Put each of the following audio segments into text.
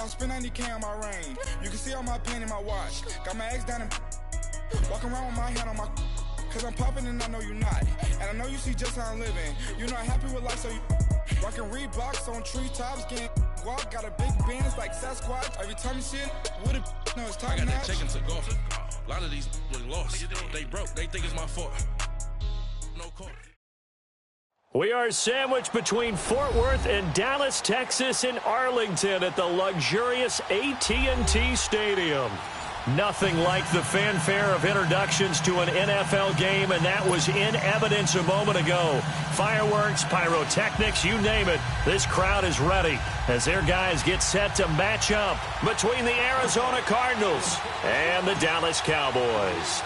I spend 90K on my range. You can see all my pain in my watch. Got my ex down and walking around with my hand on my. Cause I'm popping and I know you not. And I know you see just how I'm living. You're not happy with life, so you rockin' Reeboks on treetops, getting guap. Got a big Benz like Sasquatch. Every time you see it, with it, no, it's top I got notch. that taken to golf. A lot of these look lost. They broke. They think it's my fault. No call. We are sandwiched between Fort Worth and Dallas, Texas in Arlington at the luxurious AT&T Stadium. Nothing like the fanfare of introductions to an NFL game, and that was in evidence a moment ago. Fireworks, pyrotechnics, you name it. This crowd is ready as their guys get set to match up between the Arizona Cardinals and the Dallas Cowboys.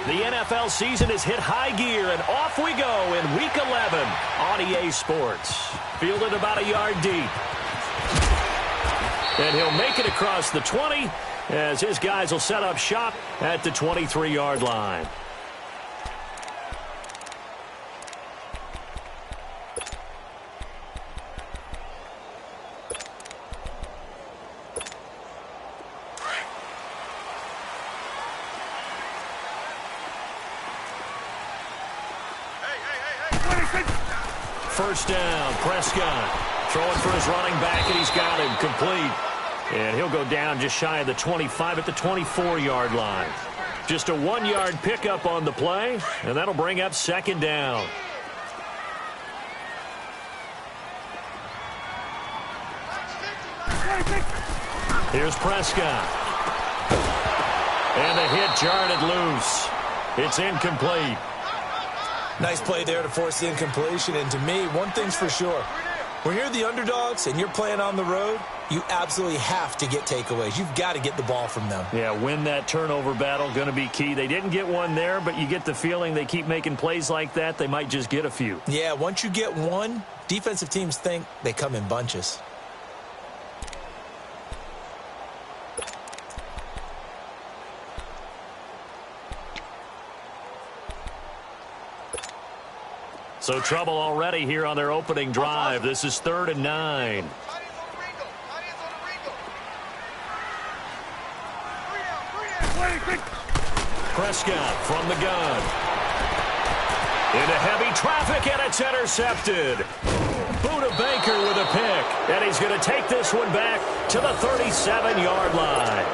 The NFL season has hit high gear, and off we go in Week 11 on EA Sports. Fielded about a yard deep. And he'll make it across the 20 as his guys will set up shop at the 23-yard line. First down, Prescott throwing for his running back, and he's got him complete. And he'll go down just shy of the 25 at the 24-yard line. Just a 1-yard pickup on the play, and that'll bring up second down. Here's Prescott. And the hit jarred it loose. It's incomplete. Nice play there to force the incompletion. And to me, one thing's for sure. When you're the underdogs and you're playing on the road, you absolutely have to get takeaways. You've got to get the ball from them. Yeah, win that turnover battle, going to be key. They didn't get one there, but you get the feeling they keep making plays like that, they might just get a few. Yeah, once you get one, defensive teams think they come in bunches. So trouble already here on their opening drive. This is 3rd and 9. Prescott from the gun. Into heavy traffic, and it's intercepted. Buda Baker with a pick, and he's going to take this one back to the 37-yard line.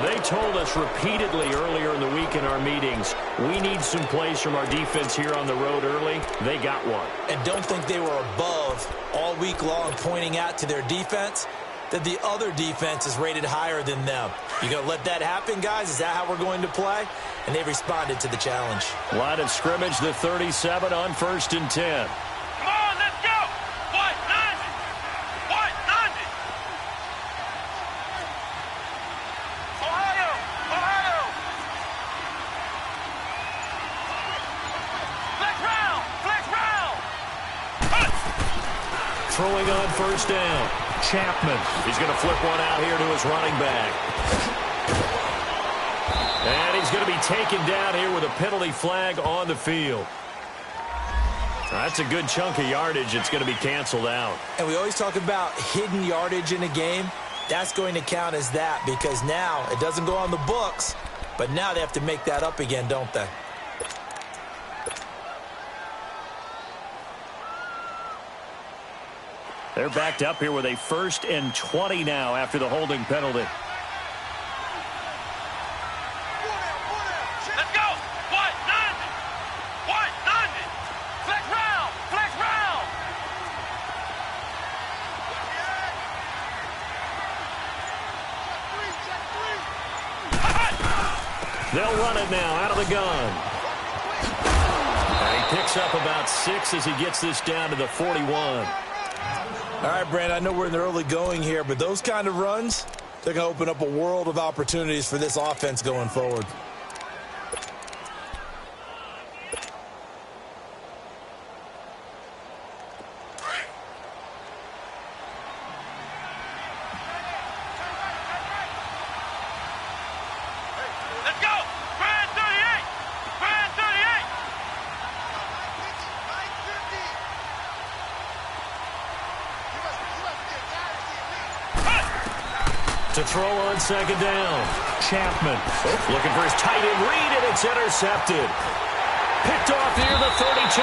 They told us repeatedly earlier in the week in our meetings, we need some plays from our defense here on the road early. They got one. And don't think they were above all week long pointing out to their defense that the other defense is rated higher than them. You going to let that happen, guys? Is that how we're going to play? And they responded to the challenge. Line of scrimmage, the 37 on 1st and 10. Come on, let's go! What? 90! What? 90! Ohio! Ohio! Flex round! Flex round! Throwing on 1st down. Chapman. He's going to flip one out here to his running back. And he's going to be taken down here with a penalty flag on the field. That's a good chunk of yardage. It's going to be canceled out. And we always talk about hidden yardage in a game. That's going to count as that because now it doesn't go on the books, but now they have to make that up again, don't they? They're backed up here with a 1st and 20 now after the holding penalty. Let's go! What? 90! What? 90! Flex round! Flex round! They'll run it now out of the gun. And he picks up about 6 as he gets this down to the 41. All right, Brandon, I know we're in the early going here, but those kind of runs, they're going to open up a world of opportunities for this offense going forward. Let's go! Brand 38! Brand 38! To throw on second down. Chapman looking for his tight end read, and it's intercepted. Picked off near the 32.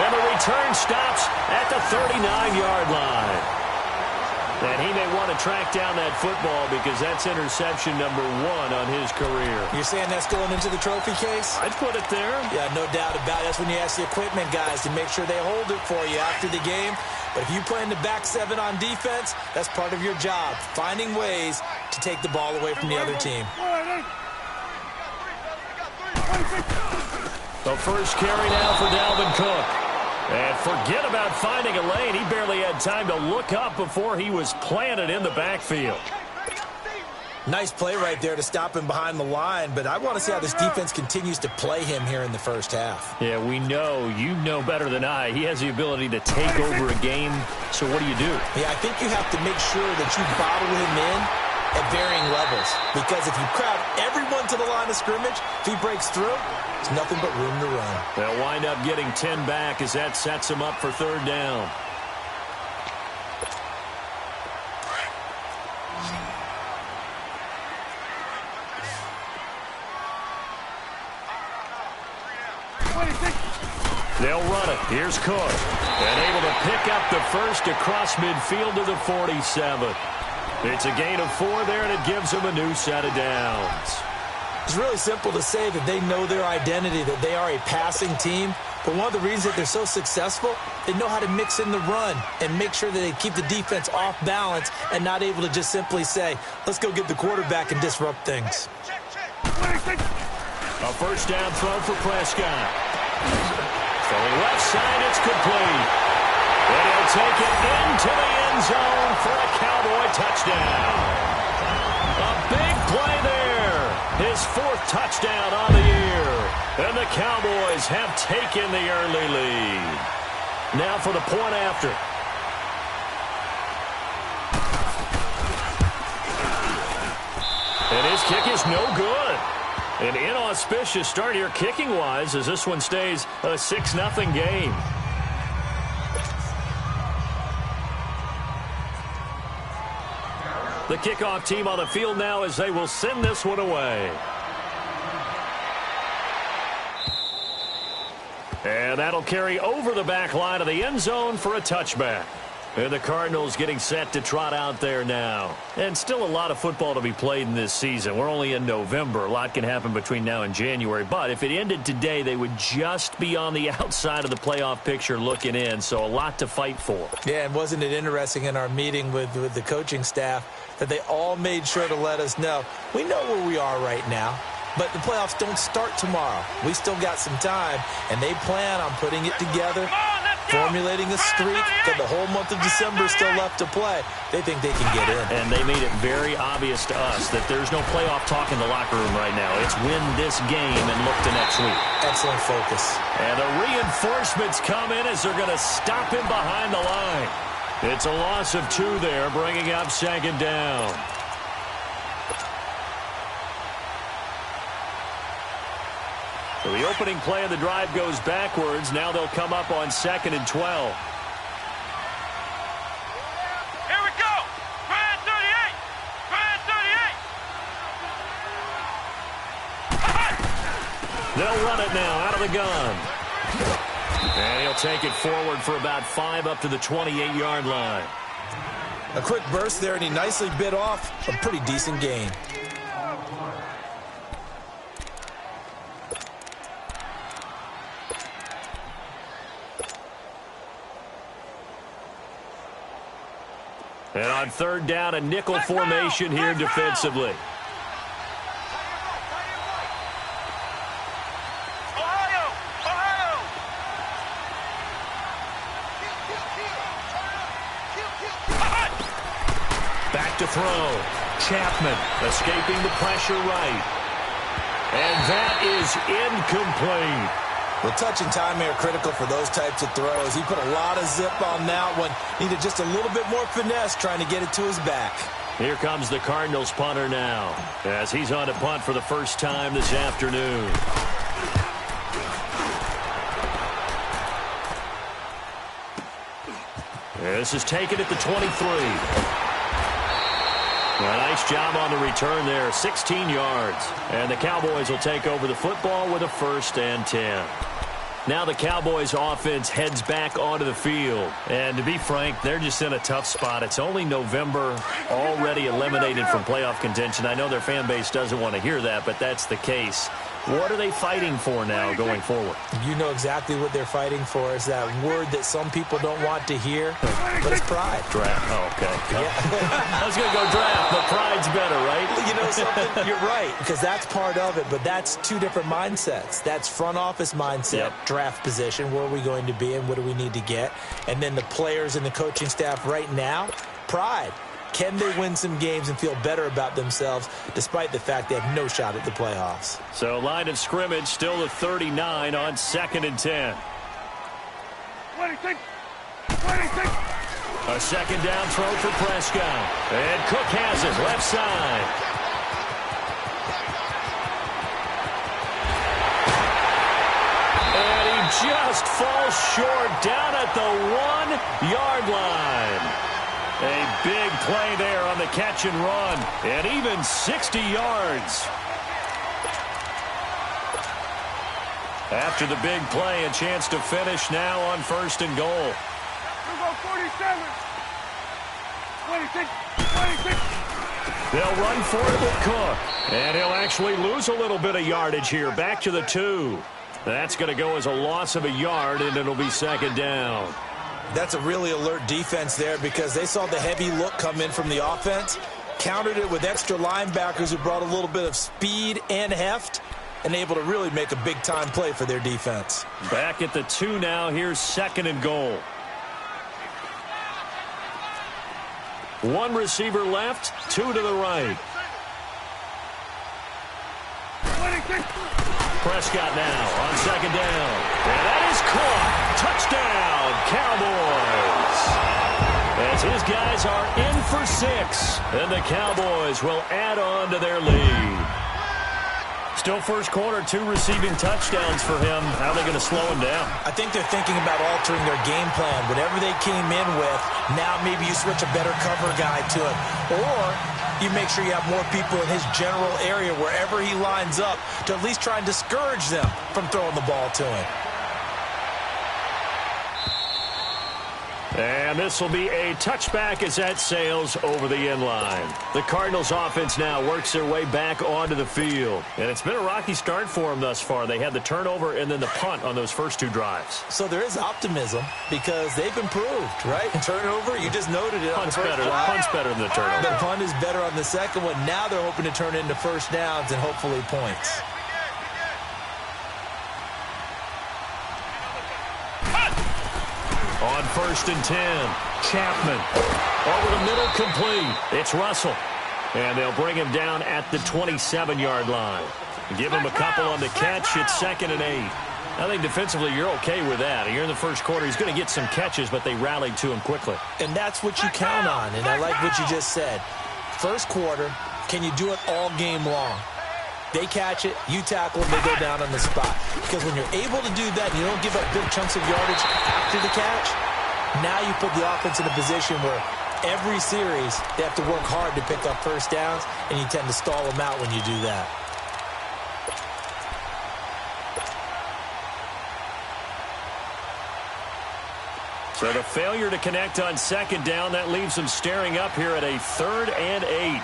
And the return stops at the 39-yard line. And he may want to track down that football because that's interception number 1 on his career. You're saying that's going into the trophy case? I'd put it there. Yeah, no doubt about it. That's when you ask the equipment guys to make sure they hold it for you after the game. But if you play in the back 7 on defense, that's part of your job, finding ways to take the ball away from the other team. The first carry now for Dalvin Cook. And forget about finding a lane. He barely had time to look up before he was planted in the backfield. Nice play right there to stop him behind the line, but I want to see how this defense continues to play him here in the first half. Yeah, we know. You know better than I. He has the ability to take over a game, so what do you do? Yeah, I think you have to make sure that you bottle him in at varying levels, because if you crowd everyone to the line of scrimmage, if he breaks through, there's nothing but room to run. They'll wind up getting 10 back as that sets him up for third down. They'll run it. Here's Cook. And able to pick up the first across midfield to the 47. It's a gain of 4 there, and it gives them a new set of downs. It's really simple to say that they know their identity, that they are a passing team. But one of the reasons that they're so successful, they know how to mix in the run and make sure that they keep the defense off balance and not able to just simply say, let's go get the quarterback and disrupt things. A first down throw for Prescott. Throwing left side, it's complete. And he'll take it into the end zone for a Cowboy touchdown. A big play there. His 4th touchdown on the year. And the Cowboys have taken the early lead. Now for the point after. And his kick is no good. An inauspicious start here kicking-wise as this one stays a 6-0 game. The kickoff team on the field now as they will send this one away. And that'll carry over the back line of the end zone for a touchback. And the Cardinals getting set to trot out there now. And still a lot of football to be played in this season. We're only in November. A lot can happen between now and January. But if it ended today, they would just be on the outside of the playoff picture looking in. So a lot to fight for. Yeah, and wasn't it interesting in our meeting with the coaching staff that they all made sure to let us know, we know where we are right now. But the playoffs don't start tomorrow. We still got some time, and they plan on putting it together, formulating a streak, that the whole month of December is still left to play. They think they can get in. And they made it very obvious to us that there's no playoff talk in the locker room right now. It's win this game and look to next week. Excellent focus. And the reinforcements come in as they're going to stop him behind the line. It's a loss of 2 there, bringing up second down. So the opening play of the drive goes backwards. Now they'll come up on 2nd and 12. Here we go. Grand 38. Grand 38. They'll run it now out of the gun. And he'll take it forward for about 5 up to the 28-yard line. A quick burst there, and he nicely bit off a pretty decent gain. And on third down, a nickel formation here defensively. Back to throw. Chapman escaping the pressure right. And that is incomplete. Well, touch and time are critical for those types of throws. He put a lot of zip on that one. Needed just a little bit more finesse trying to get it to his back. Here comes the Cardinals punter now as he's on to punt for the first time this afternoon. This is taken at the 23. A nice Nice job on the return there, 16 yards. And the Cowboys will take over the football with a 1st and 10. Now the Cowboys offense heads back onto the field. And to be frank, they're just in a tough spot. It's only November, already eliminated from playoff contention. I know their fan base doesn't want to hear that, but that's the case. What are they fighting for now going forward? You know exactly what they're fighting for. Is that word that some people don't want to hear, but it's pride. Draft. Oh, okay. Yeah. I was going to go draft, but pride's better, right? You know something? You're right, because that's part of it, but that's two different mindsets. That's front office mindset, draft position, where are we going to be and what do we need to get? And then the players and the coaching staff right now, pride. Can they win some games and feel better about themselves despite the fact they have no shot at the playoffs? So line of scrimmage still the 39 on 2nd and 10. A 2nd down throw for Prescott. And Cook has it left side. And he just falls short down at the 1-yard line. A big play there on the catch and run, and even 60 yards. After the big play, a chance to finish now on 1st and goal. 47. 26. They'll run for it with Cook, and he'll actually lose a little bit of yardage here. Back to the 2. That's going to go as a loss of a yard, and it'll be 2nd down. That's a really alert defense there because they saw the heavy look come in from the offense, countered it with extra linebackers who brought a little bit of speed and heft, and able to really make a big-time play for their defense. Back at the 2 now. Here's 2nd and goal. 1 receiver left, 2 to the right. Prescott now on 2nd down. And that is caught. Touchdown, Cowboys. As his guys are in for 6. And the Cowboys will add on to their lead. Still first quarter, 2 receiving touchdowns for him. How are they going to slow him down? I think they're thinking about altering their game plan. Whatever they came in with, now maybe you switch a better cover guy to it. Or you make sure you have more people in his general area wherever he lines up to at least try and discourage them from throwing the ball to him. And this will be a touchback as that sails over the end line. The Cardinals offense now works their way back onto the field. And it's been a rocky start for them thus far. They had the turnover and then the punt on those first 2 drives. So there is optimism because they've improved, right? Turnover, you just noted it. Punt's better. Punt's better than the turnover. The punt is better on the second one. Now they're hoping to turn into first downs and hopefully points. On 1st and 10, Chapman over the middle, complete. It's Russell. And they'll bring him down at the 27-yard line. Give him a couple on the catch. It's 2nd and 8. I think defensively you're okay with that. You're in the first quarter. He's going to get some catches, but they rallied to him quickly. And that's what you count on, and I like what you just said. First quarter, can you do it all game long? They catch it, you tackle them, they go down on the spot. Because when you're able to do that and you don't give up big chunks of yardage after the catch, now you put the offense in a position where every series they have to work hard to pick up first downs, and you tend to stall them out when you do that. So the failure to connect on 2nd down, that leaves them staring up here at a 3rd and 8.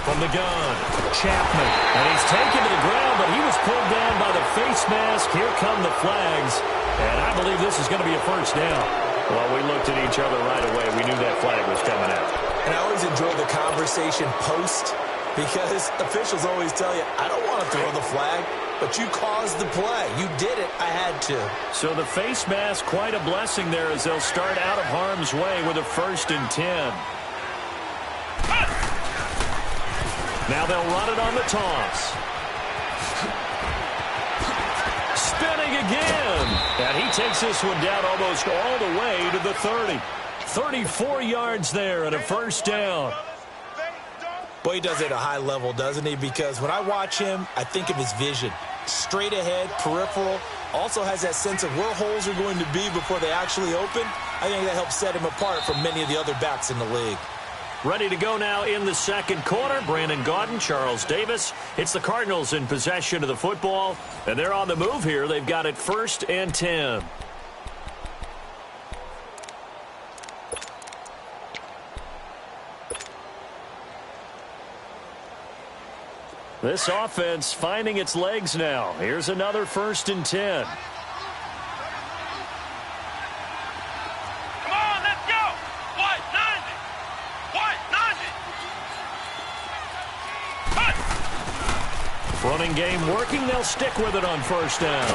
From the gun, Chapman. And he's taken to the ground, but he was pulled down by the face mask. Here come the flags. And I believe this is going to be a first down. Well, we looked at each other right away. We knew that flag was coming out. And I always enjoy the conversation post because officials always tell you, I don't want to throw the flag, but you caused the play. You did it. I had to. So the face mask, quite a blessing there as they'll start out of harm's way with a 1st and 10. Now they'll run it on the toss. Spinning again. And he takes this one down almost all the way to the 30. 34 yards there and a first down. Boy, he does it at a high level, doesn't he? Because when I watch him, I think of his vision. Straight ahead, peripheral, Also has that sense of where holes are going to be before they actually open. I think that helps set him apart from many of the other backs in the league. Ready to go now in the second quarter. Brandon Gaudin, Charles Davis. It's the Cardinals in possession of the football, and they're on the move here. They've got it 1st and 10. This offense finding its legs now. Here's another 1st and 10. Come on, let's go. What? 90. What? 90. Cut. Running game working. They'll stick with it on 1st down.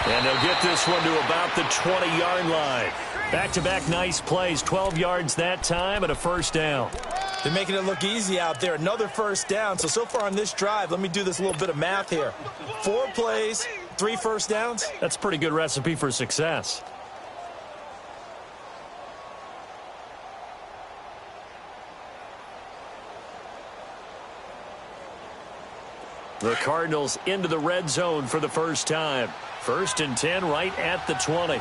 And they'll get this one to about the 20-yard line. Back-to-back nice plays. 12 yards that time and a 1st down. They're making it look easy out there. Another 1st down. So far on this drive, let me do this little bit of math here. 4 plays, 3 1st downs. That's a pretty good recipe for success. The Cardinals into the red zone for the first time. 1st and 10 right at the 20.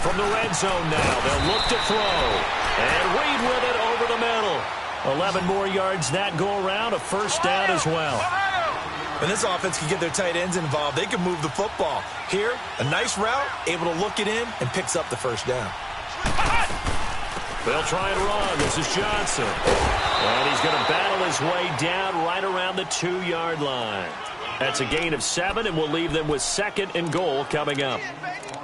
From the red zone now, they'll look to throw. And Reed with it over the middle. 11 more yards that go around, a 1st down as well. When this offense can get their tight ends involved, they can move the football. Here, a nice route, able to look it in, and picks up the 1st down. They'll try and run. This is Johnson. And he's going to battle his way down right around the 2-yard line. That's a gain of 7, and we'll leave them with 2nd and goal coming up.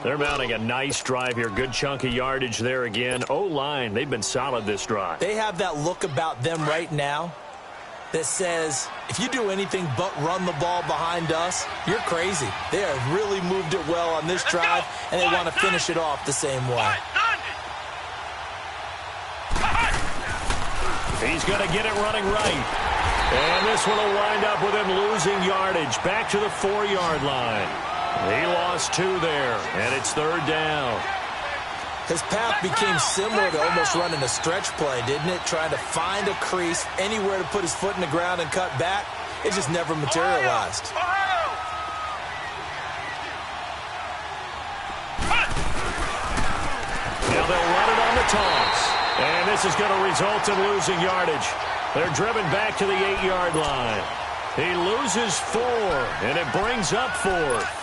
They're mounting a nice drive here. Good chunk of yardage there again. O-line, they've been solid this drive. They have that look about them right now that says, if you do anything but run the ball behind us, you're crazy. They have really moved it well on this drive, and they want to finish it off the same way. He's going to get it running right. And this one will wind up with him losing yardage. Back to the 4-yard line. He lost 2 there, and it's 3rd down. His path became similar to almost running a stretch play, didn't it? Trying to find a crease, anywhere to put his foot in the ground and cut back. It just never materialized. Now they'll run it on the toss. And this is going to result in losing yardage. They're driven back to the 8-yard line. He loses 4, and it brings up 4th.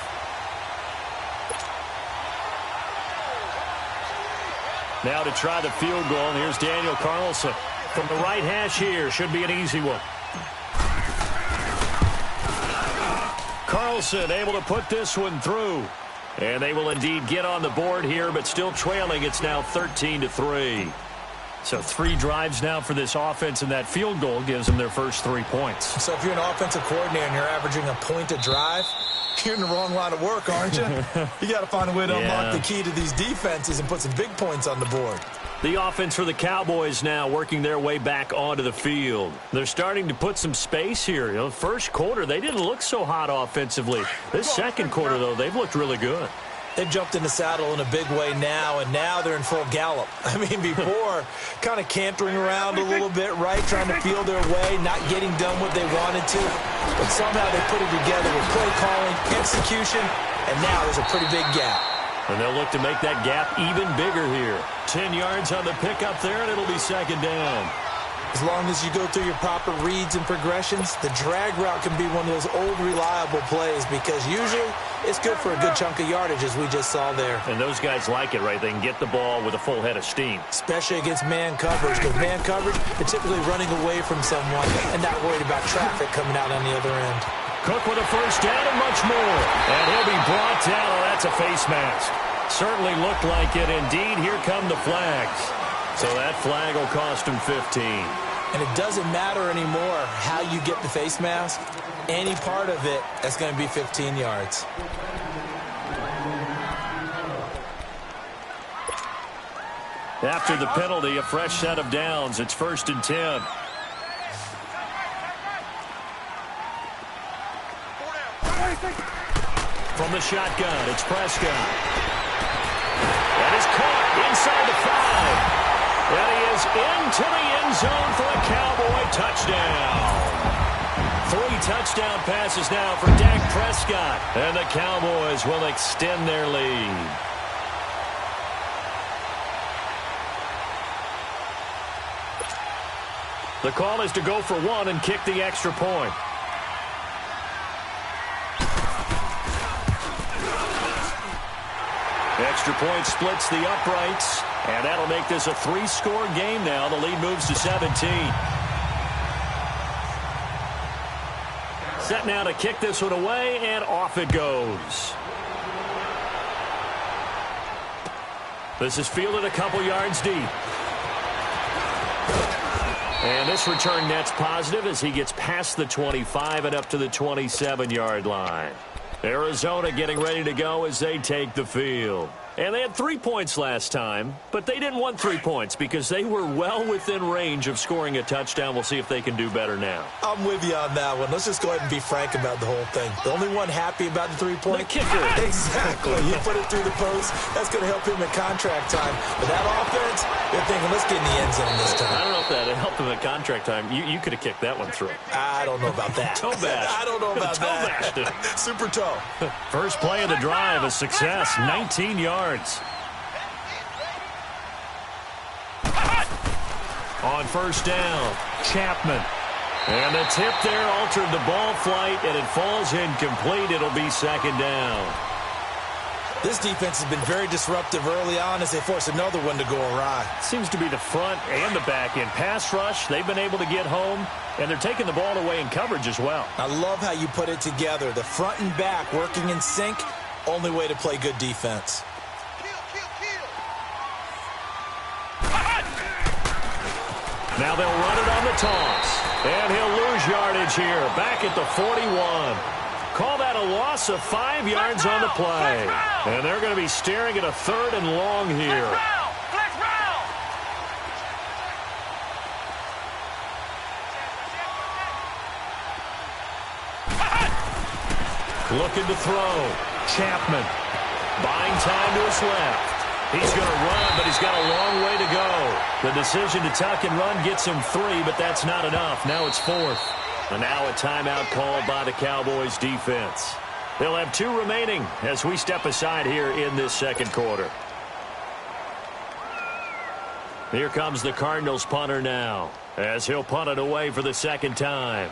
Now to try the field goal, and here's Daniel Carlson. From the right hash here, should be an easy one. Carlson able to put this one through. And they will indeed get on the board here, but still trailing. It's now 13-3. So 3 drives now for this offense, and that field goal gives them their first 3 points. So if you're an offensive coordinator and you're averaging a point a drive, you're in the wrong line of work, aren't you? You got to find a way to unlock the key to these defenses and put some big points on the board. The offense for the Cowboys now working their way back onto the field. They're starting to put some space here. You know, first quarter, they didn't look so hot offensively. This second quarter, though, they've looked really good. They've jumped in the saddle in a big way now, and now they're in full gallop. I mean, before, kind of cantering around a little bit, right, trying to feel their way, not getting done what they wanted to. But somehow they put it together with play calling, execution, and now there's a pretty big gap. And they'll look to make that gap even bigger here. 10 yards on the pickup there, and it'll be 2nd down. As long as you go through your proper reads and progressions, the drag route can be one of those old reliable plays because usually it's good for a good chunk of yardage, as we just saw there. And those guys like it, right? They can get the ball with a full head of steam. Especially against man coverage, because man coverage, they're typically running away from someone and not worried about traffic coming out on the other end. Cook with a first down and much more. And he'll be brought down. Oh, that's a face mask. Certainly looked like it. Indeed, here come the flags. So that flag will cost him 15. And it doesn't matter anymore how you get the face mask. Any part of it, that's going to be 15 yards. After the penalty, a fresh set of downs. It's 1st and 10. From the shotgun, it's Prescott. That is caught inside the 5. And he is into the end zone for a Cowboy touchdown. 3 touchdown passes now for Dak Prescott. And the Cowboys will extend their lead. The call is to go for 1 and kick the extra point. Extra point splits the uprights, and that'll make this a 3-score game now. The lead moves to 17. Set now to kick this one away, and off it goes. This is fielded a couple yards deep. And this return net's positive as he gets past the 25 and up to the 27-yard line. Arizona getting ready to go as they take the field. And they had 3 points last time, but they didn't want 3 points because they were well within range of scoring a touchdown. We'll see if they can do better now. I'm with you on that one. Let's just go ahead and be frank about the whole thing. The only one happy about the 3-point? The kicker. Exactly. You put it through the post. That's going to help him in contract time. But that offense, they're thinking, let's get in the end zone this time. I don't know if that helped him at contract time. You could have kicked that one through. I don't know about that. Toe bash. I don't know about that. Super toe. First play of the drive, a success, 19 yards. On first down, Chapman. And the tip there altered the ball flight, and it falls incomplete. It'll be second down. This defense has been very disruptive early on as they force another one to go awry. Seems to be the front and the back end. Pass rush, they've been able to get home, and they're taking the ball away in coverage as well. I love how you put it together. The front and back working in sync, only way to play good defense. Now they'll run it on the toss. And he'll lose yardage here. Back at the 41. Call that a loss of 5 yards on the play. And they're going to be staring at a 3rd and long here. Looking to throw. Chapman. Buying time to his left. He's going to run, but he's got a long way to go. The decision to tuck and run gets him 3, but that's not enough. Now it's 4th. And now a timeout called by the Cowboys defense. They'll have 2 remaining as we step aside here in this second quarter. Here comes the Cardinals punter now as he'll punt it away for the second time.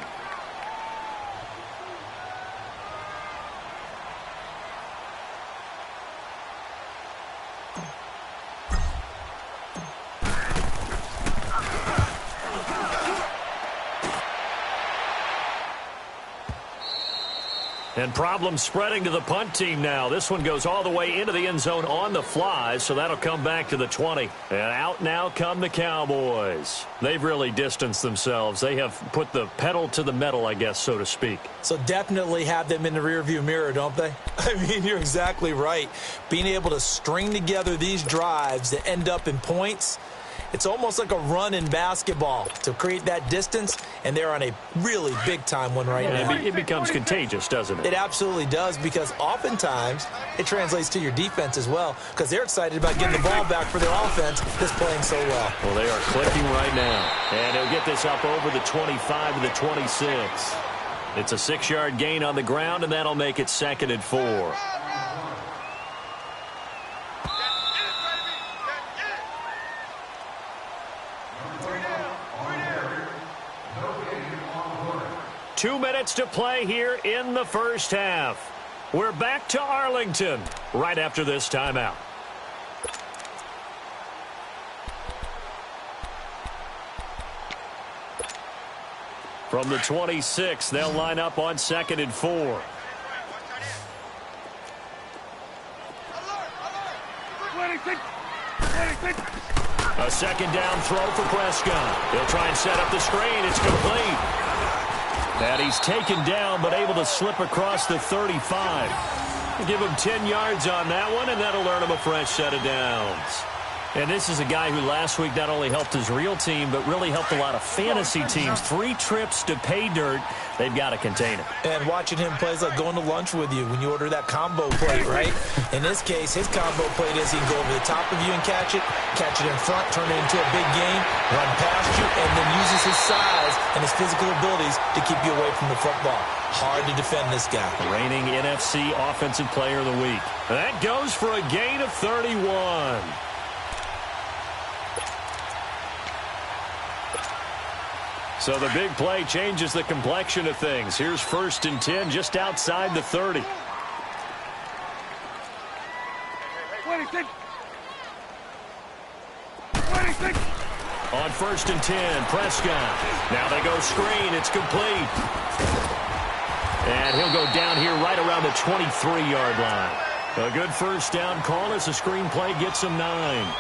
And problems spreading to the punt team now. This one goes all the way into the end zone on the fly, so that'll come back to the 20. And out now come the Cowboys. They've really distanced themselves. They have put the pedal to the metal, I guess, so to speak. So definitely have them in the rearview mirror, don't they? I mean, you're exactly right. Being able to string together these drives that end up in points, it's almost like a run in basketball to create that distance, and they're on a really big-time one right now. It becomes contagious, doesn't it? It absolutely does, because oftentimes it translates to your defense as well, because they're excited about getting the ball back for their offense that's playing so well. Well, they are clicking right now. And he'll get this up over the 25 to the 26. It's a 6-yard gain on the ground, and that'll make it 2nd and 4. Two minutes to play here in the first half. We're back to Arlington right after this timeout. From the 26, they'll line up on 2nd and 4. A second down throw for Prescott. He'll try and set up the screen. It's complete. And he's taken down, but able to slip across the 35. Give him 10 yards on that one, and that'll earn him a fresh set of downs. And this is a guy who last week not only helped his real team, but really helped a lot of fantasy teams. 3 trips to pay dirt. They've got to contain it. And watching him play is like going to lunch with you when you order that combo plate, right? In this case, his combo plate is he can go over the top of you and catch it in front, turn it into a big game, run past you, and then uses his size and his physical abilities to keep you away from the football. Hard to defend this guy. Reigning NFC Offensive Player of the Week. That goes for a gain of 31. So the big play changes the complexion of things. Here's 1st and 10 just outside the 30. On 1st and 10, Prescott. Now they go screen. It's complete. And he'll go down here right around the 23-yard line. A good first down call as the screen play gets him 9.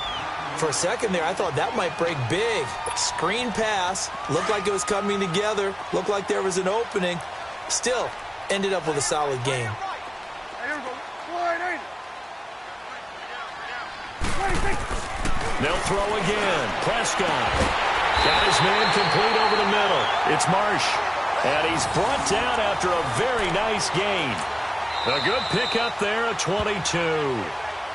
For a second there, I thought that might break big. Screen pass. Looked like it was coming together. Looked like there was an opening. Still, ended up with a solid game. They'll throw again. Prescott. Got his man complete over the middle. It's Marsh. And he's brought down after a very nice gain. A good pickup there at 22.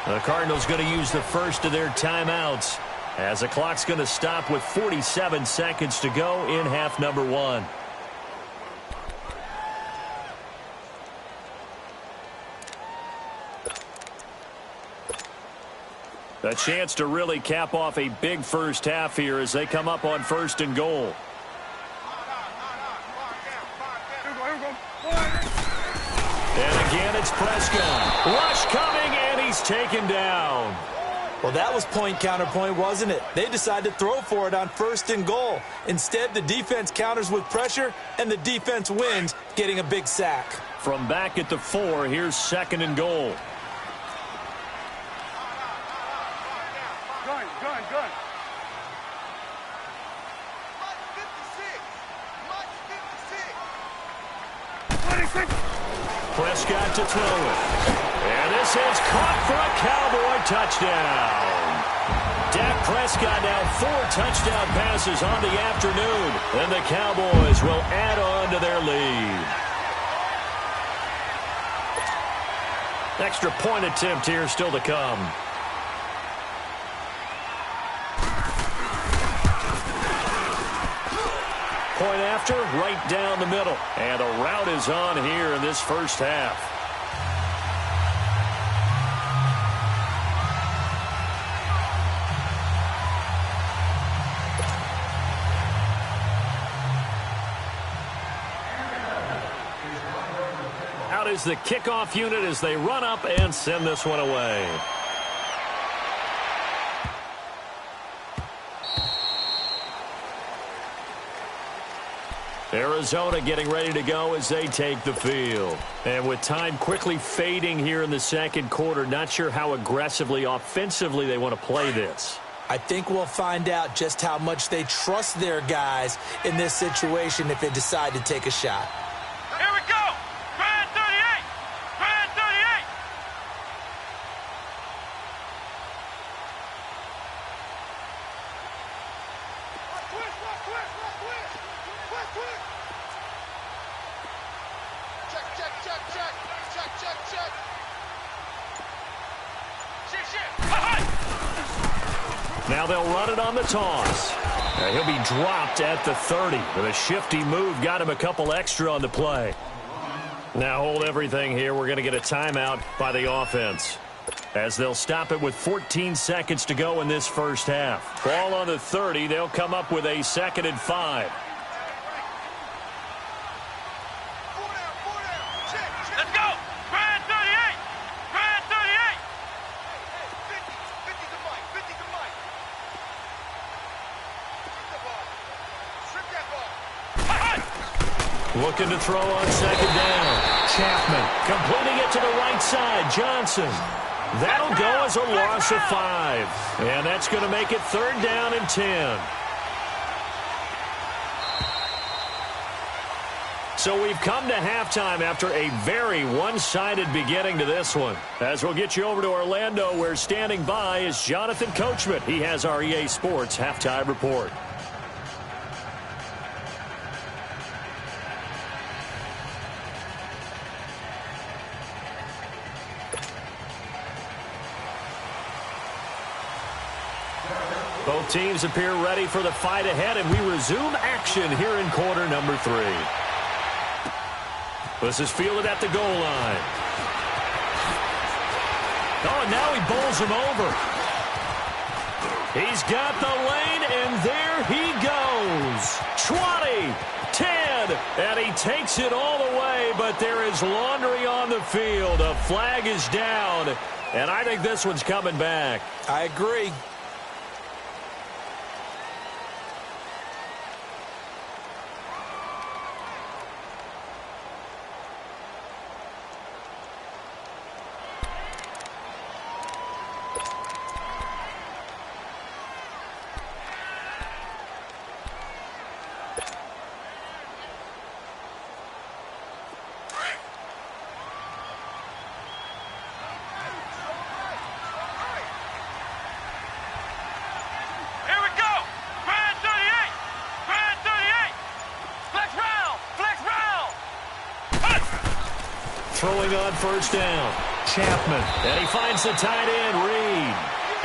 The Cardinals going to use the first of their timeouts as the clock's going to stop with 47 seconds to go in half number 1. A chance to really cap off a big first half here as they come up on 1st and goal. And again, it's Prescott. Rush coming, and he's taken down. Well, that was point counterpoint, wasn't it? They decided to throw for it on 1st and goal. Instead, the defense counters with pressure, and the defense wins, getting a big sack. From back at the 4, here's 2nd and goal. Gun. Prescott to throw it. And this is caught for a Cowboy touchdown. Dak Prescott now 4 touchdown passes on the afternoon. And the Cowboys will add on to their lead. Extra point attempt here still to come. Point after, right down the middle. And the route is on here in this first half. Out is the kickoff unit as they run up and send this one away. Arizona getting ready to go as they take the field. And with time quickly fading here in the second quarter, not sure how aggressively, offensively they want to play this. I think we'll find out just how much they trust their guys in this situation if they decide to take a shot. Here we go! Grand 38! Grand 38! Check. Now they'll run it on the toss. He'll be dropped at the 30. With a shifty move, got him a couple extra on the play. Now hold everything here. We're going to get a timeout by the offense, as they'll stop it with 14 seconds to go in this first half. Ball on the 30. They'll come up with a 2nd and 5. Let's go! Grand 38! Grand 38! 50 to Mike. 50 to Mike. Strip that ball. Looking to throw on 2nd down. Chapman completing it to the right side. Johnson. That'll go as a loss of 5. And that's going to make it 3rd down and 10. So we've come to halftime after a very one-sided beginning to this one. As we'll get you over to Orlando, where standing by is Jonathan Coachman. He has our EA Sports halftime report. Both teams appear ready for the fight ahead, and we resume action here in quarter number 3. This is fielded at the goal line. Oh, and now he bowls him over. He's got the lane, and there he goes. 20, 10, and he takes it all the way, but there is laundry on the field. A flag is down, and I think this one's coming back. I agree. Throwing on first down. Chapman. And he finds the tight end, Reed.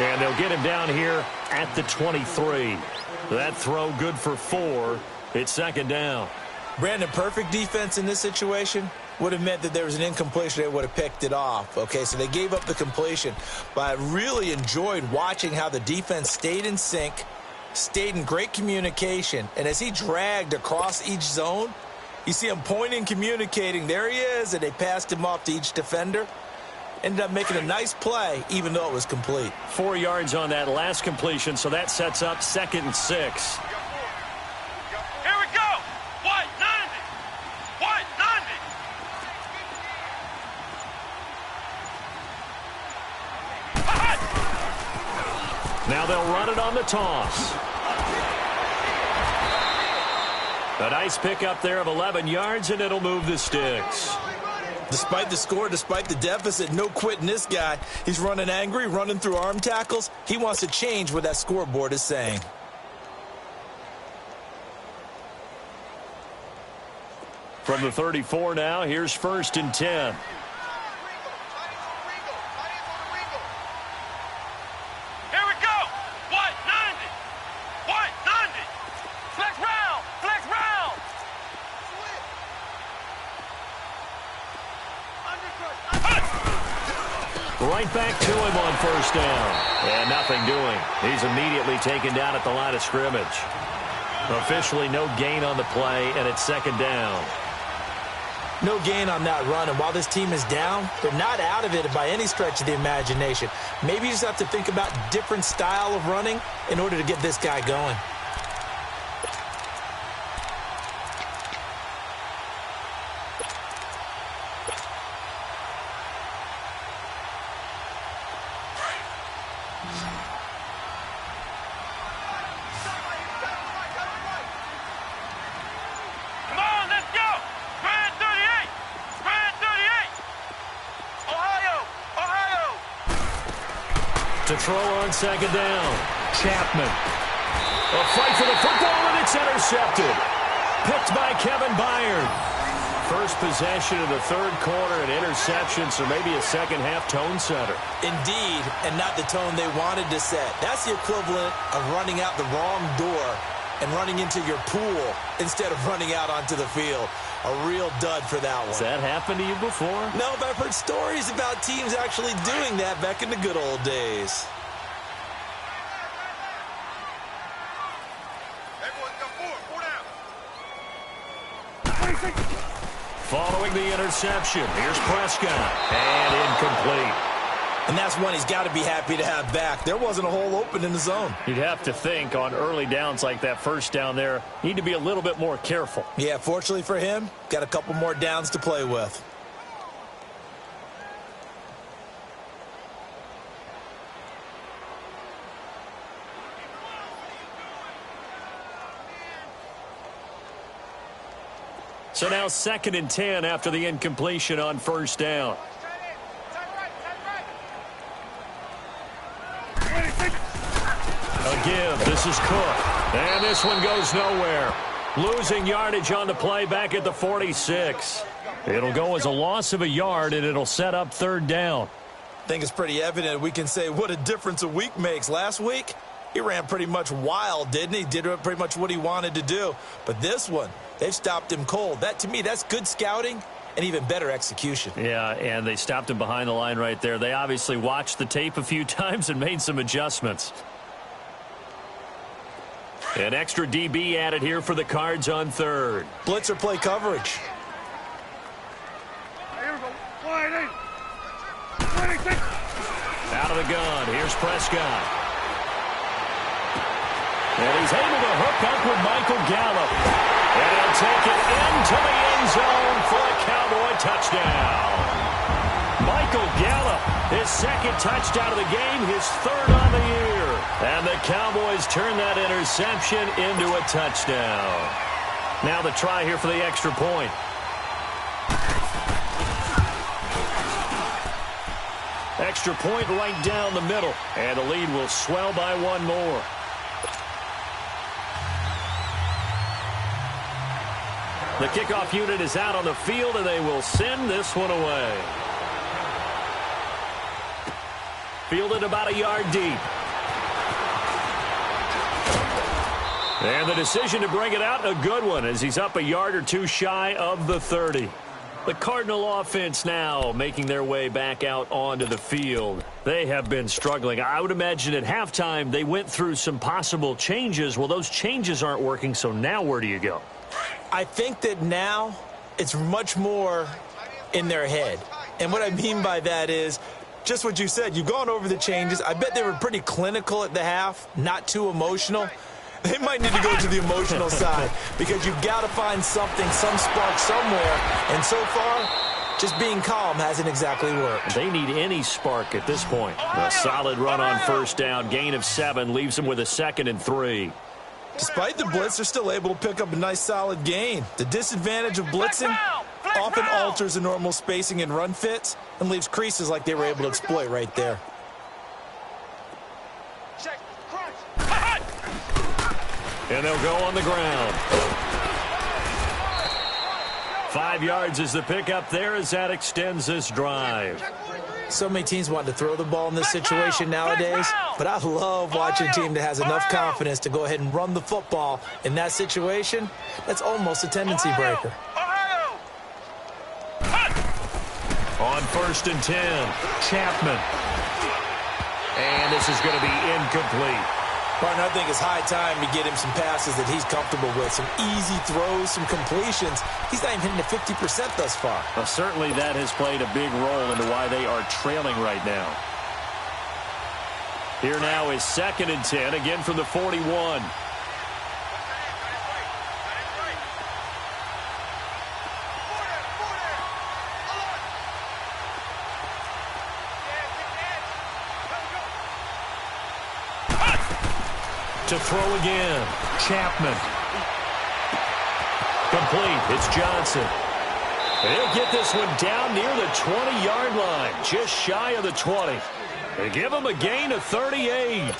And they'll get him down here at the 23. That throw good for 4. It's second down. Brandon, perfect defense in this situation would have meant that there was an incompletion. They would have picked it off. Okay, so they gave up the completion. But I really enjoyed watching how the defense stayed in sync, stayed in great communication. And as he dragged across each zone, you see him pointing, communicating. There he is, and they passed him off to each defender. Ended up making a nice play, even though it was complete. 4 yards on that last completion, so that sets up 2nd and 6. Here we go. White 90. White 90. Now they'll run it on the toss. A nice pickup there of 11 yards, and it'll move the sticks. Despite the score, despite the deficit, no quitting this guy. He's running angry, running through arm tackles. He wants to change what that scoreboard is saying. From the 34 now, here's 1st and 10. Right back to him on first down. And nothing doing. He's immediately taken down at the line of scrimmage. Officially no gain on the play, and it's 2nd down. No gain on that run, and while this team is down, they're not out of it by any stretch of the imagination. Maybe you just have to think about different style of running in order to get this guy going. To throw on 2nd down. Chapman. A fight for the football, and it's intercepted. Picked by Kevin Byard. First possession of the 3rd quarter, an interception, so maybe a second-half tone setter. Indeed, and not the tone they wanted to set. That's the equivalent of running out the wrong door and running into your pool instead of running out onto the field. A real dud for that one. Has that happened to you before? No, but I've heard stories about teams actually doing that back in the good old days. Everyone's got 4 down. Following the interception, here's Prescott. And incomplete. And that's one he's got to be happy to have back. There wasn't a hole open in the zone. You'd have to think on early downs like that first down there, need to be a little bit more careful. Yeah, fortunately for him, got a couple more downs to play with. So now 2nd and 10 after the incompletion on first down. Again, this is Cook. And this one goes nowhere. Losing yardage on the play back at the 46. It'll go as a loss of a yard, and it'll set up 3rd down. I think it's pretty evident we can say what a difference a week makes. Last week, he ran pretty much wild, didn't he? Did pretty much what he wanted to do. But this one, they've stopped him cold. That, to me, that's good scouting and even better execution. Yeah, and they stopped him behind the line right there. They obviously watched the tape a few times and made some adjustments. An extra DB added here for the Cards on 3rd. Blitzer play coverage. Out of the gun. Here's Prescott. And he's able to hook up with Michael Gallup. And he'll take it into the end zone for a Cowboy touchdown. Michael Gallup, his 2nd touchdown of the game, his 3rd on the year. And the Cowboys turn that interception into a touchdown. Now the try here for the extra point. Extra point right down the middle. And the lead will swell by 1 more. The kickoff unit is out on the field, and they will send this one away. Fielded about a yard deep. And the decision to bring it out, a good one, as he's up a yard or 2 shy of the 30. The Cardinal offense now making their way back out onto the field. They have been struggling. I would imagine at halftime they went through some possible changes. Well, those changes aren't working, so now where do you go? I think that now it's much more in their head. And what I mean by that is just what you said. You've gone over the changes. I bet they were pretty clinical at the half, not too emotional. They might need to go to the emotional side because you've got to find something, some spark somewhere. And so far, just being calm hasn't exactly worked. They need any spark at this point. A solid run on first down. Gain of 7 leaves them with a 2nd and 3. Despite the blitz, they're still able to pick up a nice solid gain. The disadvantage of blitzing often alters the normal spacing and run fits and leaves creases like they were able to exploit right there. And they'll go on the ground. 5 yards is the pickup there as that extends this drive. So many teams want to throw the ball in this situation nowadays, but I love watching a team that has enough confidence to go ahead and run the football. In that situation, that's almost a tendency breaker. On 1st and 10, Chapman. And this is going to be incomplete. Partner, I think it's high time to get him some passes that he's comfortable with, some easy throws, some completions. He's not even hitting the 50% thus far. Well, certainly that has played a big role into why they are trailing right now. Here now is 2nd and 10, again from the 41. To throw again, Chapman. Complete, it's Johnson. And he'll get this one down near the 20-yard line, just shy of the 20. They give him a gain of 38.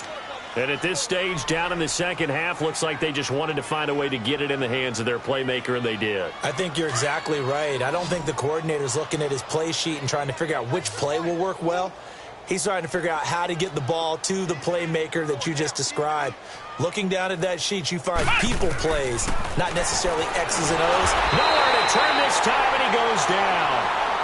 And at this stage, down in the second half, looks like they just wanted to find a way to get it in the hands of their playmaker, and they did. I think you're exactly right. I don't think the coordinator's looking at his play sheet and trying to figure out which play will work well. He's trying to figure out how to get the ball to the playmaker that you just described. Looking down at that sheet, you find people plays, not necessarily X's and O's. Nowhere to turn this time, and he goes down.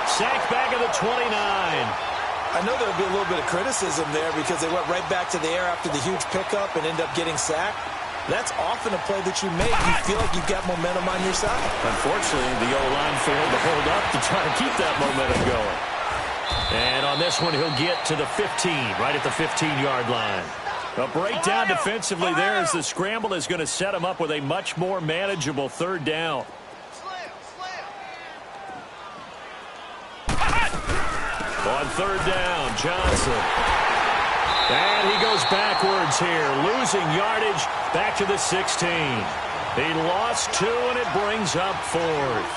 Sacked back at the 29. I know there'll be a little bit of criticism there because they went right back to the air after the huge pickup and end up getting sacked. That's often a play that you make. You feel like you've got momentum on your side. Unfortunately, the O-line failed to hold up to try to keep that momentum going. And on this one, he'll get to the 15, right at the 15-yard line. A breakdown defensively there as the scramble is going to set him up with a much more manageable 3rd down. On 3rd down, Johnson. And he goes backwards here, losing yardage back to the 16. He lost 2, and it brings up 4th.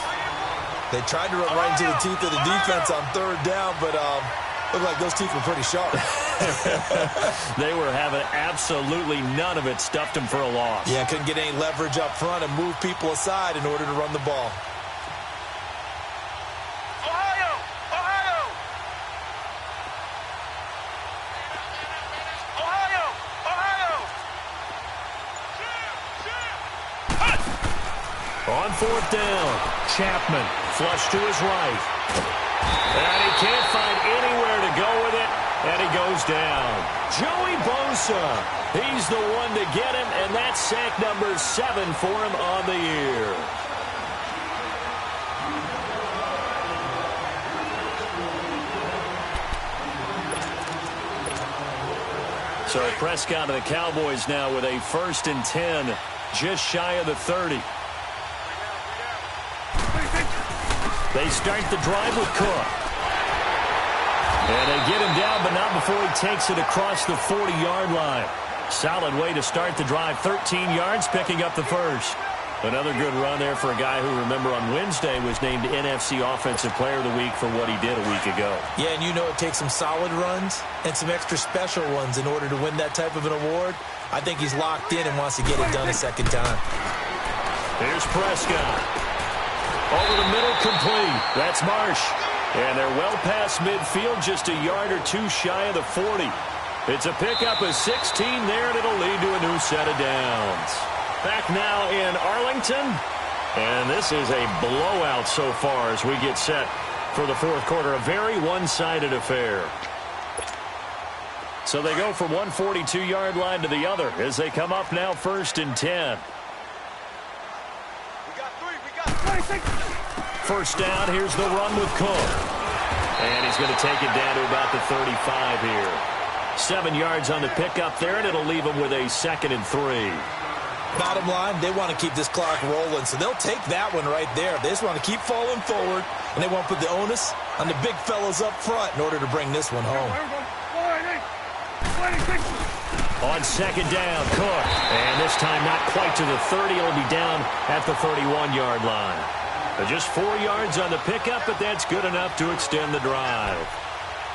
They tried to run right into the teeth of the defense on 3rd down, but looked like those teeth were pretty sharp. They were having absolutely none of it. Stuffed him for a loss. Yeah, couldn't get any leverage up front and move people aside in order to run the ball. Ohio! Ohio! Ohio! Ohio! On 4th down, Chapman flush to his right. And he can't find anywhere to go with it, and he goes down. Joey Bosa, he's the one to get him, and that's sack number 7 for him on the year. So Prescott and the Cowboys now with a 1st and 10, just shy of the 30. They start the drive with Cook. And they get him down, but not before he takes it across the 40-yard line. Solid way to start the drive. 13 yards, picking up the 1st. Another good run there for a guy who, remember, on Wednesday was named NFC Offensive Player of the Week for what he did a week ago. Yeah, and you know it takes some solid runs and some extra special ones in order to win that type of an award. I think he's locked in and wants to get it done a second time. Here's Prescott. Over the middle, complete. That's Marsh. And they're well past midfield, just a yard or 2 shy of the 40. It's a pickup of 16 there, and it'll lead to a new set of downs. Back now in Arlington. And this is a blowout so far as we get set for the 4th quarter. A very one-sided affair. So they go from one 42-yard line to the other as they come up now 1st and 10. First down, here's the run with Cook. And he's going to take it down to about the 35 here. 7 yards on the pickup there, and it'll leave him with a 2nd and 3. Bottom line, they want to keep this clock rolling, so they'll take that one right there. They just want to keep falling forward, and they want to put the onus on the big fellas up front in order to bring this one home. On 2nd down, Cook. And this time not quite to the 30. It'll be down at the 31-yard line. Just 4 yards on the pickup, but that's good enough to extend the drive.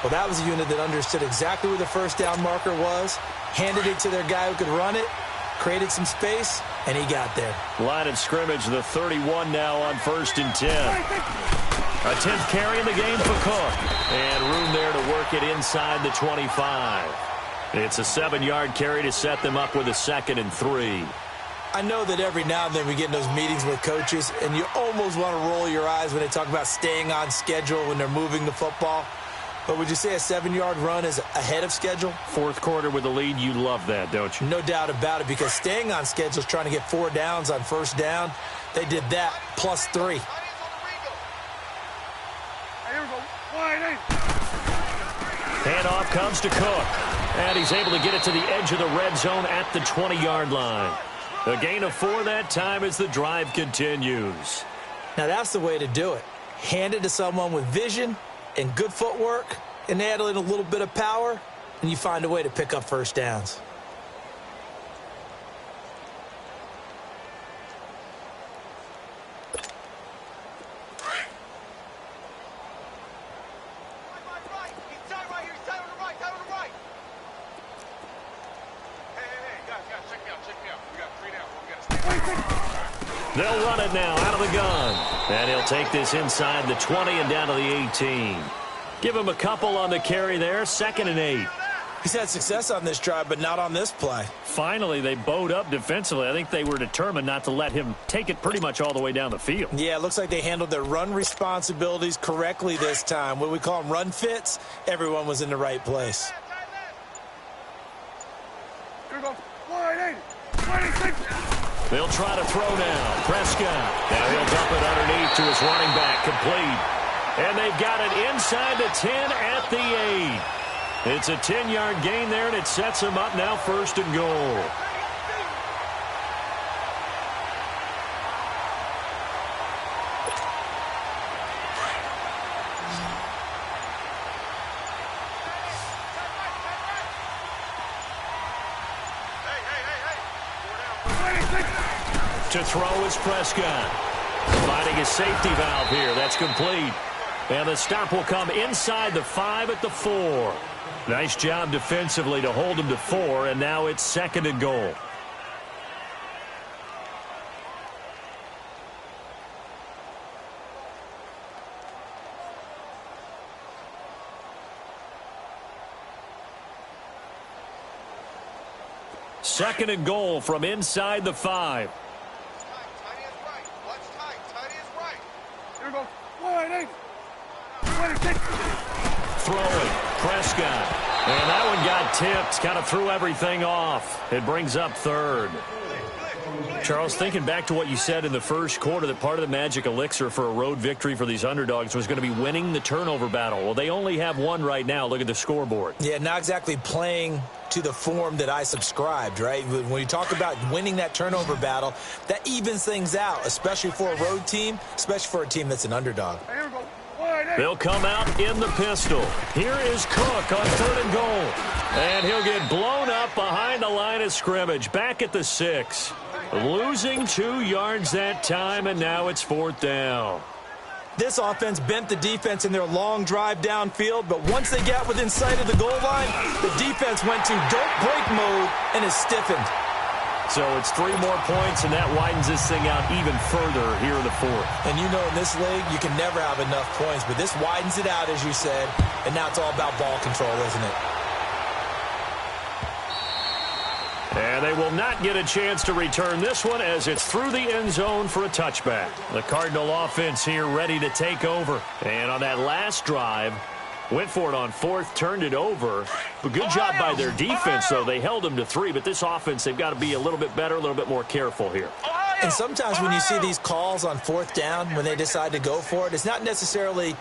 Well, that was a unit that understood exactly where the first down marker was, handed it to their guy who could run it, created some space, and he got there. Line of scrimmage, the 31 now on 1st and 10. A 10th carry in the game for Cook. And room there to work it inside the 25. It's a 7-yard carry to set them up with a 2nd and 3. I know that every now and then we get in those meetings with coaches, and you almost want to roll your eyes when they talk about staying on schedule when they're moving the football. But would you say a 7-yard run is ahead of schedule? 4th quarter with the lead, you love that, don't you? No doubt about it, because staying on schedule is trying to get 4 downs on 1st down. They did that, plus 3. Handoff comes to Cook. And he's able to get it to the edge of the red zone at the 20-yard line. A gain of 4 that time as the drive continues. Now that's the way to do it. Hand it to someone with vision and good footwork, and add in a little bit of power, and you find a way to pick up 1st downs. They'll run it now out of the gun. And he'll take this inside the 20 and down to the 18. Give him a couple on the carry there. 2nd and 8. He's had success on this drive, but not on this play. Finally, they bowed up defensively. I think they were determined not to let him take it pretty much all the way down the field. Yeah, it looks like they handled their run responsibilities correctly this time. What we call them run fits, everyone was in the right place. Here we go. 180. 26. They'll try to throw now. Prescott. Now he'll dump it underneath to his running back. Complete. And they've got it inside the 10 at the 8. It's a 10-yard gain there, and it sets them up now 1st and goal. To throw is Prescott. Finding his safety valve here. That's complete. And the stop will come inside the 5 at the 4. Nice job defensively to hold him to 4, and now it's 2nd and goal. Second and goal from inside the 5. Throwing, Prescott. And that one got tipped, kind of threw everything off. It brings up 3rd. Charles, thinking back to what you said in the first quarter, that part of the magic elixir for a road victory for these underdogs was going to be winning the turnover battle. Well, they only have one right now. Look at the scoreboard. Yeah, not exactly playing to the form that I subscribed, right? When you talk about winning that turnover battle, that evens things out, especially for a road team, especially for a team that's an underdog. They'll come out in the pistol. Here is Cook on 3rd and goal. And he'll get blown up behind the line of scrimmage. Back at the 6. Losing 2 yards that time, and now it's 4th down. This offense bent the defense in their long drive downfield, but once they got within sight of the goal line, the defense went to don't break mode and is stiffened. So it's 3 more points, and that widens this thing out even further here in the 4th. And you know in this league, you can never have enough points, but this widens it out, as you said, and now it's all about ball control, isn't it? And they will not get a chance to return this one as it's through the end zone for a touchback. The Cardinal offense here ready to take over. And on that last drive, went for it on 4th, turned it over. But good job by their defense, though. They held them to 3, but this offense, they've got to be a little bit better, a little bit more careful here. And sometimes when you see these calls on 4th down, when they decide to go for it, it's not necessarily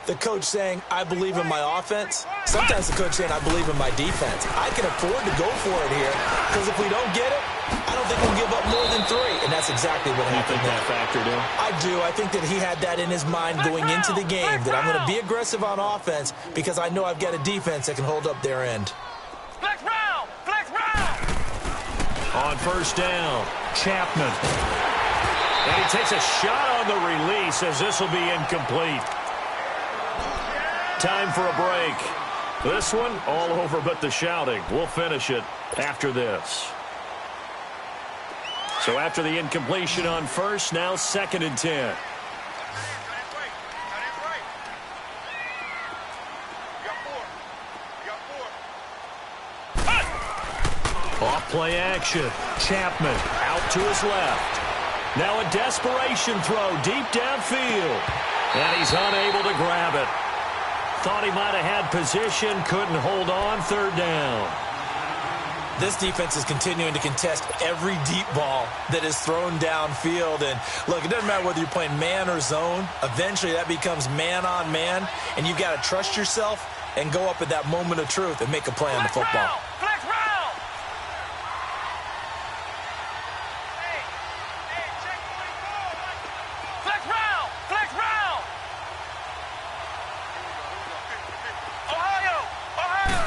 the coach saying, I believe in my offense. Sometimes the coach saying, I believe in my defense. I can afford to go for it here because if we don't get it, I don't think we'll give up more than 3. And that's exactly what happened. You think that factored in? I do. I think that he had that in his mind going into the game, that I'm going to be aggressive on offense because I know I've got a defense that can hold up their end. Flex round! Flex round! On 1st down, Chapman. And he takes a shot on the release as this will be incomplete. Time for a break. This one all over but the shouting. We'll finish it after this. So after the incompletion on 1st, now 2nd and 10. Off play action. Chapman out to his left. Now a desperation throw deep downfield. And he's unable to grab it. Thought he might have had position, couldn't hold on, 3rd down. This defense is continuing to contest every deep ball that is thrown downfield. And look, it doesn't matter whether you're playing man or zone. Eventually that becomes man on man. And you've got to trust yourself and go up at that moment of truth and make a play on the football. Flex round! Flex round! Flex round! Ohio! Ohio!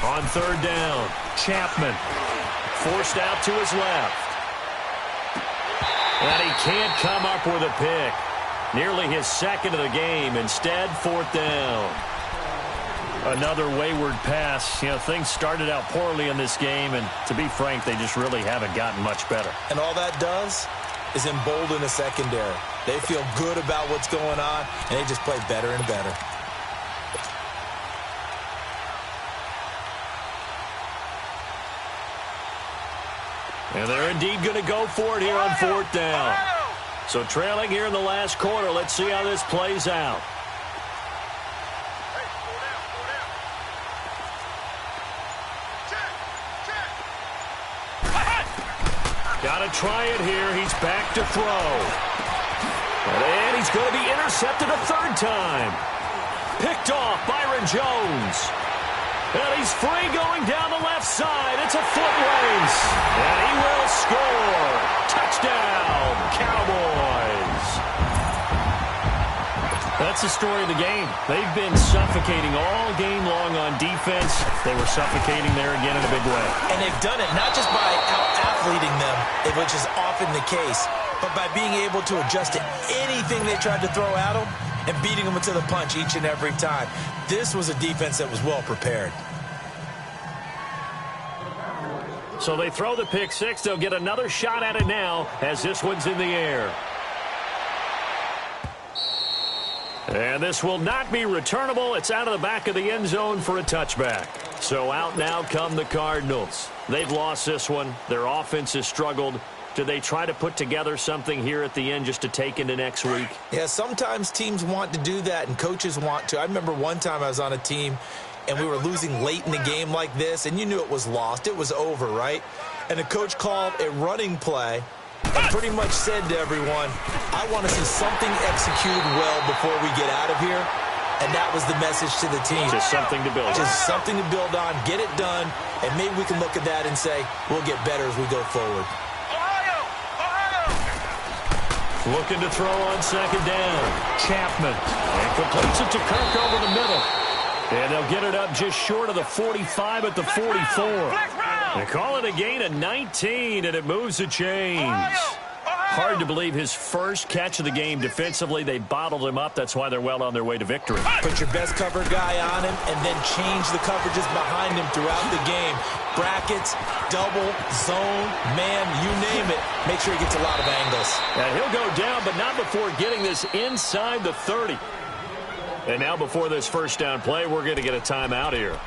On 3rd down, Chapman forced out to his left. And he can't come up with a pick. Nearly his 2nd of the game. Instead, 4th down. Another wayward pass. You know, things started out poorly in this game, and to be frank, they just really haven't gotten much better. And all that does is embolden the secondary. They feel good about what's going on, and they just play better and better. And they're indeed going to go for it here on 4th down. So trailing here in the last quarter, let's see how this plays out. Got to try it here. He's back to throw. And he's going to be intercepted a 3rd time. Picked off Byron Jones. And he's free going down the left side. It's a foot race. And he will score. Touchdown, Cowboys. That's that's the story of the game. They've been suffocating all game long on defense. They were suffocating there again in a big way. And they've done it not just by out-athleting them, which is often the case, but by being able to adjust to anything they tried to throw at them and beating them to the punch each and every time. This was a defense that was well prepared. So they throw the pick six. They'll get another shot at it now as this one's in the air. And this will not be returnable. It's out of the back of the end zone for a touchback. So out now come the Cardinals. They've lost this one. Their offense has struggled. Do they try to put together something here at the end just to take into next week? Yeah, sometimes teams want to do that and coaches want to. I remember one time I was on a team and we were losing late in the game like this, and you knew it was lost. It was over, right? And the coach called a running play and pretty much said to everyone, I want to see something executed well before we get out of here. And that was the message to the team. Just something to build on. Just something to build on, get it done, and maybe we can look at that and say, we'll get better as we go forward. Looking to throw on second down. Chapman. And completes it to Kirk over the middle. And they'll get it up just short of the 45 at the 44. They call it a gain of 19, and it moves the chains. Hard to believe his first catch of the game defensively. They bottled him up. That's why they're well on their way to victory. Put your best cover guy on him and then change the coverages behind him throughout the game. Brackets, double, zone, man, you name it. Make sure he gets a lot of angles. And he'll go down, but not before getting this inside the 30. And now before this first down play, we're going to get a timeout here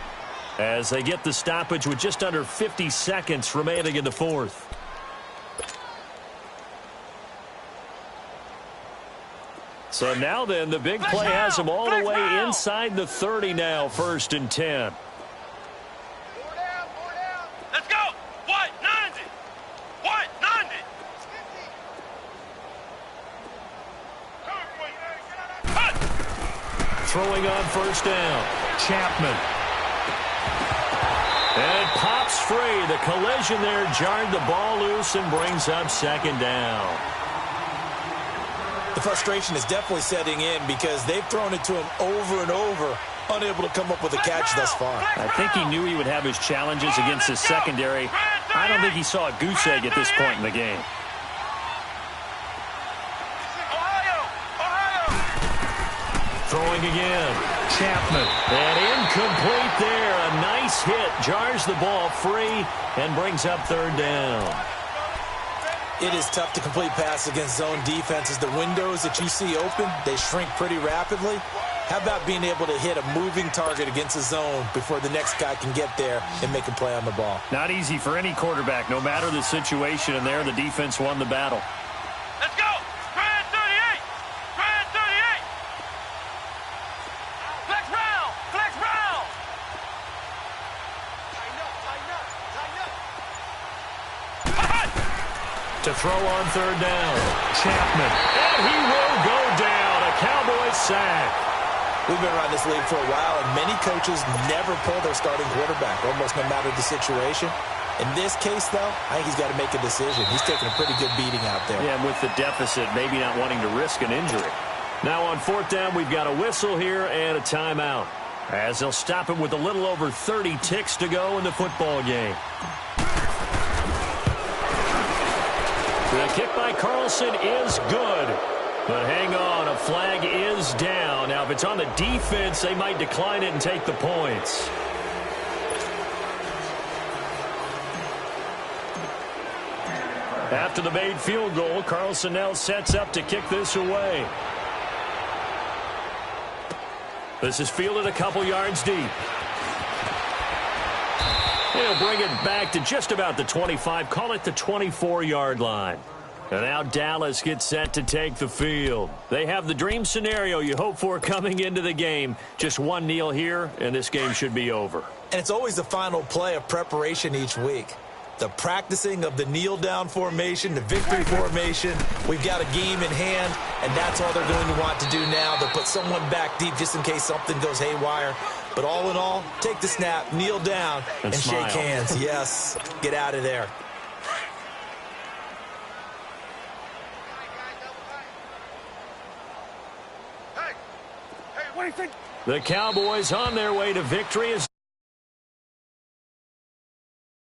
as they get the stoppage with just under 50 seconds remaining in the fourth. So now then, the big play has them all the way inside the 30 now, 1st and 10. Let's go! What? 90! What? 90! Throwing on first down. Chapman. And it pops free. The collision there jarred the ball loose and brings up second down. The frustration is definitely setting in because they've thrown it to him over and over, unable to come up with a catch thus far. I think he knew he would have his challenges against his secondary. I don't think he saw a goose egg at this point in the game. Throwing again. Chapman. And incomplete there. A nice hit. Jars the ball free and brings up third down. It is tough to complete passes against zone defenses. The windows that you see open, they shrink pretty rapidly. How about being able to hit a moving target against a zone before the next guy can get there and make a play on the ball? Not easy for any quarterback, no matter the situation, and there the defense won the battle. Let's go! Grand 38! Grand 38! Flex round! Flex round! Tighten up, tighten up, tighten up! To throw on third down. Chapman. And he will go down. A Cowboys sack. We've been around this league for a while, and many coaches never pull their starting quarterback, almost no matter the situation. In this case, though, I think he's got to make a decision. He's taking a pretty good beating out there. Yeah, and with the deficit, maybe not wanting to risk an injury. Now on fourth down, we've got a whistle here and a timeout, as they'll stop it with a little over 30 ticks to go in the football game. The kick by Carlson is good. But hang on, a flag is down. Now, if it's on the defense, they might decline it and take the points. After the made field goal, Carlson now sets up to kick this away. This is fielded a couple yards deep. He'll bring it back to just about the 25, call it the 24-yard line. And now Dallas gets set to take the field. They have the dream scenario you hope for coming into the game. Just one kneel here, and this game should be over. And it's always the final play of preparation each week. The practicing of the kneel-down formation, the victory formation. We've got a game in hand, and that's all they're going to want to do now. They'll put someone back deep just in case something goes haywire. But all in all, take the snap, kneel down, and shake hands. Yes, get out of there. The Cowboys on their way to victory as